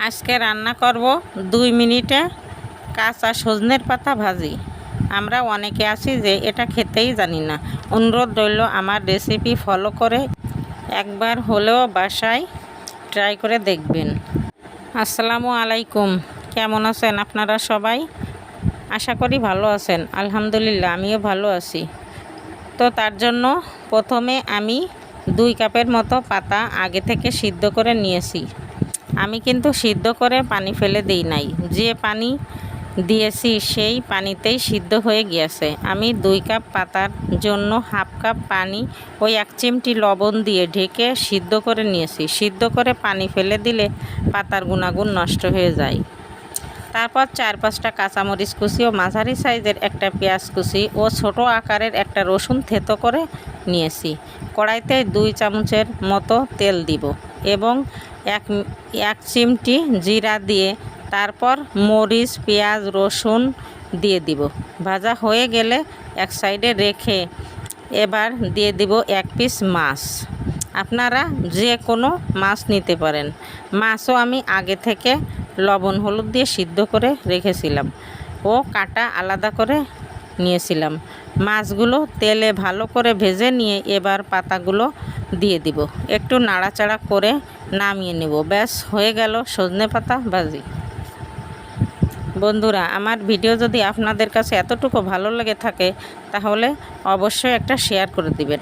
আজকে রান্না করব 2 মিনিটে কাঁচা সজনের পাতা ভাজি। আমরা অনেকে আছি যে এটা খেতেই জানি না। অনুরোধ রইল আমার রেসিপি ফলো করে একবার হলেও বাসায় ট্রাই করে দেখবেন। আসসালামু আলাইকুম, কেমন আছেন আপনারা সবাই? আশা করি ভালো আছেন। আলহামদুলিল্লাহ, আমিও ভালো আছি। তো তার জন্য প্রথমে আমি 2 কাপের মতো পাতা আগে থেকে সিদ্ধ করে নিয়েছি। আমি কিন্তু সিদ্ধ করে পানি ফেলে দিই নাই, যে পানি দিয়েছি সেই পানিতেই সিদ্ধ হয়ে গিয়েছে। আমি 2 কাপ পাতার জন্য হাফ কাপ পানি ওই 1 চিমটি লবণ দিয়ে ঢেকে সিদ্ধ করে নিয়েছি। সিদ্ধ করে পানি ফেলে দিলে পাতার গুণাগুণ নষ্ট হয়ে যায়। তারপর 4-5টা কাঁচামরিচ কুচি ও মাঝারি সাইজের একটা পেঁয়াজ কুচি ও ছোট আকারের একটা রসুন থেতো করে নিয়েছি। কড়াইতে 2 চামচের মতো তেল দিব এবং এক চিমটি জিরা দিয়ে তারপর মরিচ, পেঁয়াজ, রসুন দিয়ে দিব। ভাজা হয়ে গেলে এক সাইডে রেখে এবার দিয়ে দিব 1 পিস মাছ। আপনারা যে কোনো মাছ নিতে পারেন। মাছও আমি আগে থেকে লবণ হলুদ দিয়ে সিদ্ধ করে রেখেছিলাম ও কাটা আলাদা করে নিয়েছিলাম। মাছগুলো তেলে ভালো করে ভেজে নিয়ে এবার পাতাগুলো দিয়ে দিব। একটু নাড়াচাড়া করে নামিয়ে নেব। ব্যাস, হয়ে গেল সজনে পাতা ভাজি। বন্ধুরা, আমার ভিডিও যদি আপনাদের কাছে এতটুকু ভালো লেগে থাকে তাহলে অবশ্যই একটা শেয়ার করে দিবেন।